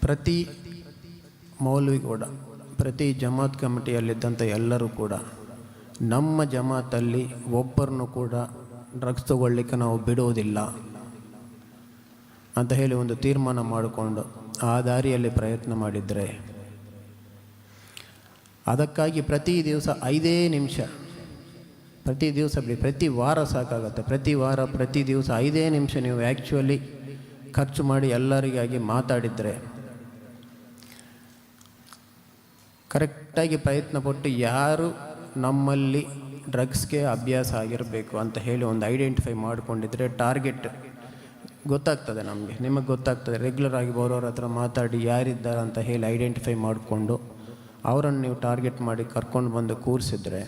ಪ್ರತಿ ಮೌಲ್ವಿ ಕೂಡ, ಪ್ರತಿ ಜಮಾತ್ ಕಮಿಟಿಯಲ್ಲಿದ್ದಂಥ ಎಲ್ಲರೂ ಕೂಡ ನಮ್ಮ ಜಮಾತಲ್ಲಿ ಒಬ್ಬರನ್ನು ಕೂಡ ಡ್ರಗ್ಸ್ ತಗೊಳ್ಳಿಕ್ಕೆ ನಾವು ಬಿಡುವುದಿಲ್ಲ ಅಂತ ಹೇಳಿ ಒಂದು ತೀರ್ಮಾನ ಮಾಡಿಕೊಂಡು ಆ ದಾರಿಯಲ್ಲಿ ಪ್ರಯತ್ನ ಮಾಡಿದರೆ, ಅದಕ್ಕಾಗಿ ಪ್ರತಿ ದಿವಸ 5 ನಿಮಿಷ, ಪ್ರತಿ ದಿವಸ ಬಿಡಿ, ಪ್ರತಿ ವಾರ ಸಾಕಾಗುತ್ತೆ, ಪ್ರತಿ ವಾರ ಪ್ರತಿ ದಿವಸ 5 ನಿಮಿಷ ನೀವು ಆ್ಯಕ್ಚುಲಿ ಖರ್ಚು ಮಾಡಿ ಎಲ್ಲರಿಗಾಗಿ ಮಾತಾಡಿದರೆ, ಕರೆಕ್ಟಾಗಿ ಪ್ರಯತ್ನಪಟ್ಟು ಯಾರು ನಮ್ಮಲ್ಲಿ ಡ್ರಗ್ಸ್ಗೆ ಅಭ್ಯಾಸ ಆಗಿರಬೇಕು ಅಂತ ಹೇಳಿ ಒಂದು ಐಡೆಂಟಿಫೈ ಮಾಡಿಕೊಂಡಿದ್ರೆ ಟಾರ್ಗೆಟ್ ಗೊತ್ತಾಗ್ತದೆ ನಮಗೆ, ನಿಮಗೆ ಗೊತ್ತಾಗ್ತದೆ. ರೆಗ್ಯುಲರ್ ಆಗಿ ಬರೋರ ಹತ್ರ ಮಾತಾಡಿ ಯಾರಿದ್ದಾರೆ ಅಂತ ಹೇಳಿ ಐಡೆಂಟಿಫೈ ಮಾಡಿಕೊಂಡು ಅವರನ್ನು ನೀವು ಟಾರ್ಗೆಟ್ ಮಾಡಿ ಕರ್ಕೊಂಡು ಬಂದು ಕೂರಿಸಿದ್ರೆ,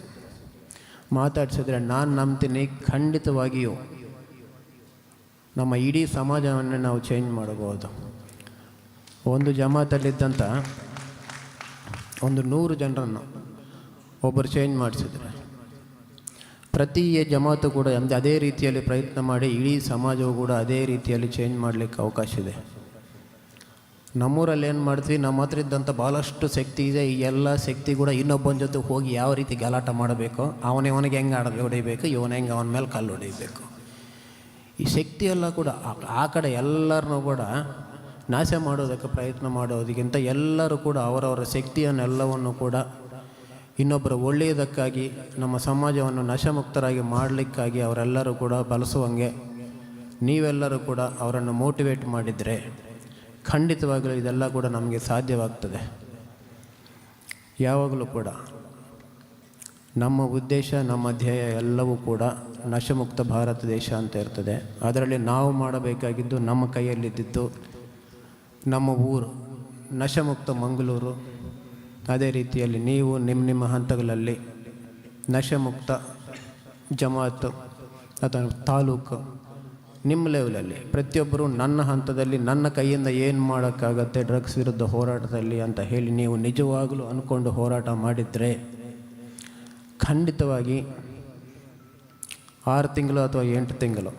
ಮಾತಾಡಿಸಿದ್ರೆ, ನಾನು ನಂಬ್ತೀನಿ ಖಂಡಿತವಾಗಿಯೂ ನಮ್ಮ ಇಡೀ ಸಮಾಜವನ್ನೇ ನಾವು ಚೇಂಜ್ ಮಾಡಬಹುದು. ಒಂದು ಜಮಾತಲ್ಲಿದ್ದಂಥ ಒಂದು 100 ಜನರನ್ನು ಒಬ್ಬರು ಚೇಂಜ್ ಮಾಡಿಸಿದ್ರೆ, ಪ್ರತಿ ಜಮಾತು ಕೂಡ ಅದೇ ರೀತಿಯಲ್ಲಿ ಪ್ರಯತ್ನ ಮಾಡಿ ಇಡೀ ಸಮಾಜವು ಕೂಡ ಅದೇ ರೀತಿಯಲ್ಲಿ ಚೇಂಜ್ ಮಾಡಲಿಕ್ಕೆ ಅವಕಾಶ ಇದೆ. ನಮ್ಮೂರಲ್ಲಿ ಏನು ಮಾಡ್ತೀವಿ, ನಮ್ಮ ಹತ್ರ ಇದ್ದಂಥ ಭಾಳಷ್ಟು ಶಕ್ತಿ ಇದೆ, ಈ ಎಲ್ಲ ಶಕ್ತಿ ಕೂಡ ಇನ್ನೊಬ್ಬನ ಜೊತೆ ಹೋಗಿ ಯಾವ ರೀತಿ ಗಲಾಟ ಮಾಡಬೇಕು, ಅವನಿಗೆ ಹೆಂಗೆ ಹೊಡಿಬೇಕು, ಇವನು ಹೆಂಗೆ ಅವನ ಮೇಲೆ ಕಲ್ಲು ಹೊಡಿಬೇಕು, ಈ ಶಕ್ತಿಯೆಲ್ಲ ಕೂಡ ಆ ಕಡೆ ಎಲ್ಲರನ್ನೂ ಕೂಡ ನಾಶ ಮಾಡೋದಕ್ಕೆ ಪ್ರಯತ್ನ ಮಾಡೋದಕ್ಕಿಂತ ಎಲ್ಲರೂ ಕೂಡ ಅವರವರ ಶಕ್ತಿಯನ್ನೆಲ್ಲವನ್ನು ಕೂಡ ಇನ್ನೊಬ್ಬರ ಒಳ್ಳೆಯದಕ್ಕಾಗಿ, ನಮ್ಮ ಸಮಾಜವನ್ನು ನಶಮುಕ್ತರಾಗಿ ಮಾಡಲಿಕ್ಕಾಗಿ ಅವರೆಲ್ಲರೂ ಕೂಡ ಬಳಸುವಂಗೆ ನೀವೆಲ್ಲರೂ ಕೂಡ ಅವರನ್ನು ಮೋಟಿವೇಟ್ ಮಾಡಿದರೆ ಖಂಡಿತವಾಗಲೂ ಇದೆಲ್ಲ ಕೂಡ ನಮಗೆ ಸಾಧ್ಯವಾಗ್ತದೆ. ಯಾವಾಗಲೂ ಕೂಡ ನಮ್ಮ ಉದ್ದೇಶ, ನಮ್ಮ ಧ್ಯೇಯ ಎಲ್ಲವೂ ಕೂಡ ನಶಮುಕ್ತ ಭಾರತ ದೇಶ ಅಂತ ಇರ್ತದೆ. ಅದರಲ್ಲಿ ನಾವು ಮಾಡಬೇಕಾಗಿದ್ದು, ನಮ್ಮ ಕೈಯಲ್ಲಿದ್ದಿದ್ದು ನಮ್ಮ ಊರು ನಶಮುಕ್ತ ಮಂಗಳೂರು. ಅದೇ ರೀತಿಯಲ್ಲಿ ನೀವು ನಿಮ್ಮ ಹಂತಗಳಲ್ಲಿ ನಶಮುಕ್ತ ಜಮಾತು ಅಥವಾ ತಾಲೂಕು, ನಿಮ್ಮ ಲೆವೆಲಲ್ಲಿ ಪ್ರತಿಯೊಬ್ಬರು ನನ್ನ ಹಂತದಲ್ಲಿ ನನ್ನ ಕೈಯಿಂದ ಏನು ಮಾಡೋಕ್ಕಾಗತ್ತೆ ಡ್ರಗ್ಸ್ ವಿರುದ್ಧ ಹೋರಾಟದಲ್ಲಿ ಅಂತ ಹೇಳಿ ನೀವು ನಿಜವಾಗಲೂ ಅಂದ್ಕೊಂಡು ಹೋರಾಟ ಮಾಡಿದರೆ ಖಂಡಿತವಾಗಿ 6 ತಿಂಗಳು ಅಥವಾ 8 ತಿಂಗಳು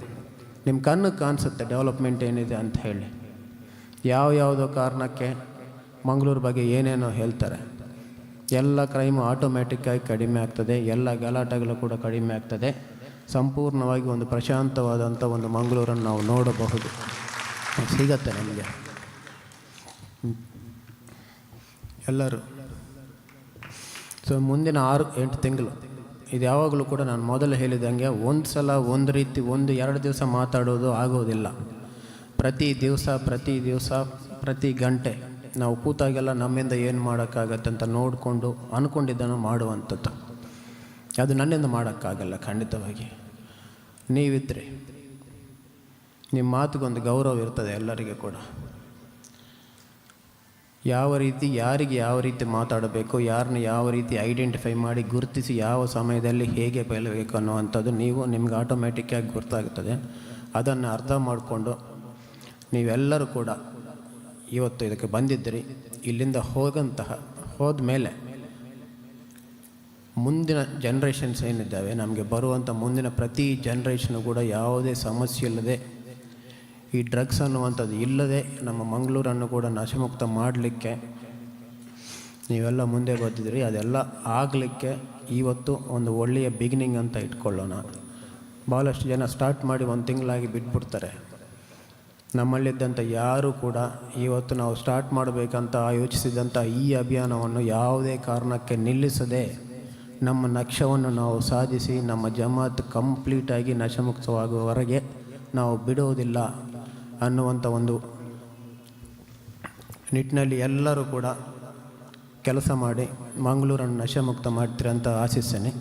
ನಿಮ್ಮ ಕಣ್ಣಿಗೆ ಕಾಣಿಸುತ್ತೆ ಡೆವಲಪ್ಮೆಂಟ್ ಏನಿದೆ ಅಂತ ಹೇಳಿ. ಯಾವುದೋ ಕಾರಣಕ್ಕೆ ಮಂಗಳೂರು ಬಗ್ಗೆ ಏನೇನೋ ಹೇಳ್ತಾರೆ, ಎಲ್ಲ ಕ್ರೈಮು ಆಟೋಮ್ಯಾಟಿಕ್ಕಾಗಿ ಕಡಿಮೆ ಆಗ್ತದೆ, ಎಲ್ಲ ಗಲಾಟೆಗಳು ಕೂಡ ಕಡಿಮೆ ಆಗ್ತದೆ. ಸಂಪೂರ್ಣವಾಗಿ ಒಂದು ಪ್ರಶಾಂತವಾದಂಥ ಒಂದು ಮಂಗಳೂರನ್ನು ನಾವು ನೋಡಬಹುದು, ಸಿಗತ್ತೆ ನಮಗೆ. ಎಲ್ಲರೂ ಮುಂದಿನ 6-8 ತಿಂಗಳು ಇದು ಯಾವಾಗಲೂ ಕೂಡ ನಾನು ಮೊದಲು ಹೇಳಿದಂಗೆ ಒಂದು ಸಲ ಒಂದು ರೀತಿ 1-2 ದಿವಸ ಮಾತಾಡೋದು ಆಗೋದಿಲ್ಲ. ಪ್ರತಿ ದಿವಸ ಪ್ರತಿ ಗಂಟೆ ನಾವು ಕೂತಾಗೆಲ್ಲ ನಮ್ಮಿಂದ ಏನು ಮಾಡೋಕ್ಕಾಗತ್ತೆ ಅಂತ ನೋಡಿಕೊಂಡು ಅಂದ್ಕೊಂಡಿದ್ದನ್ನು ಮಾಡುವಂಥದ್ದು. ಅದು ನನ್ನಿಂದ ಮಾಡೋಕ್ಕಾಗಲ್ಲ ಖಂಡಿತವಾಗಿ. ನೀವಿದ್ದರೆ ನಿಮ್ಮ ಮಾತಿಗೊಂದು ಗೌರವ ಇರ್ತದೆ ಎಲ್ಲರಿಗೂ ಕೂಡ. ಯಾರಿಗೆ ಯಾವ ರೀತಿ ಮಾತಾಡಬೇಕು, ಯಾರನ್ನ ಯಾವ ರೀತಿ ಐಡೆಂಟಿಫೈ ಮಾಡಿ ಗುರುತಿಸಿ ಯಾವ ಸಮಯದಲ್ಲಿ ಹೇಗೆ ಬೆಳಬೇಕು ಅನ್ನುವಂಥದ್ದು ನಿಮ್ಗೆ ಆಟೋಮ್ಯಾಟಿಕ್ಕಾಗಿ ಗೊತ್ತಾಗ್ತದೆ. ಅದನ್ನು ಅರ್ಥ ಮಾಡಿಕೊಂಡು ನೀವೆಲ್ಲರೂ ಕೂಡ ಇವತ್ತು ಇದಕ್ಕೆ ಬಂದಿದ್ದೀರಿ. ಇಲ್ಲಿಂದ ಹೋದ ಮೇಲೆ ಮುಂದಿನ ಜನ್ರೇಷನ್ಸ್ ಏನಿದ್ದಾವೆ, ನಮಗೆ ಬರುವಂಥ ಮುಂದಿನ ಪ್ರತಿ ಜನ್ರೇಷನು ಕೂಡ ಯಾವುದೇ ಸಮಸ್ಯೆ ಇಲ್ಲದೆ, ಈ ಡ್ರಗ್ಸ್ ಅನ್ನುವಂಥದ್ದು ಇಲ್ಲದೆ ನಮ್ಮ ಮಂಗಳೂರನ್ನು ಕೂಡ ನಶಮುಕ್ತ ಮಾಡಲಿಕ್ಕೆ ನೀವೆಲ್ಲ ಮುಂದೆ ಬಂದಿದ್ದೀರಿ. ಅದೆಲ್ಲ ಆಗಲಿಕ್ಕೆ ಇವತ್ತು ಒಂದು ಒಳ್ಳೆಯ ಬಿಗಿನಿಂಗ್ ಅಂತ ಇಟ್ಕೊಳ್ಳೋಣ. ಭಾಳಷ್ಟು ಜನ ಸ್ಟಾರ್ಟ್ ಮಾಡಿ 1 ತಿಂಗಳಾಗಿ ಬಿಟ್ಬಿಡ್ತಾರೆ. ನಮ್ಮಲ್ಲಿದ್ದಂಥ ಯಾರೂ ಕೂಡ ಇವತ್ತು ನಾವು ಸ್ಟಾರ್ಟ್ ಮಾಡಬೇಕಂತ ಯೋಚಿಸಿದಂಥ ಈ ಅಭಿಯಾನವನ್ನು ಯಾವುದೇ ಕಾರಣಕ್ಕೆ ನಿಲ್ಲಿಸದೆ ನಮ್ಮ ಲಕ್ಷ್ಯವನ್ನು ನಾವು ಸಾಧಿಸಿ ನಮ್ಮ ಜಮಾತ್ ಕಂಪ್ಲೀಟಾಗಿ ನಶಮುಕ್ತವಾಗುವವರೆಗೆ ನಾವು ಬಿಡುವುದಿಲ್ಲ ಅನ್ನುವಂಥ ಒಂದು ನಿಟ್ಟಿನಲ್ಲಿ ಎಲ್ಲರೂ ಕೂಡ ಕೆಲಸ ಮಾಡಿ ಮಂಗಳೂರನ್ನು ನಶಮುಕ್ತ ಮಾಡ್ತೀರಿ ಅಂತ ಆಶಿಸ್ತೇನೆ.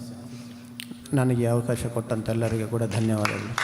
ನನಗೆ ಅವಕಾಶ ಕೊಟ್ಟಂಥ ಎಲ್ಲರಿಗೂ ಕೂಡ ಧನ್ಯವಾದಗಳು.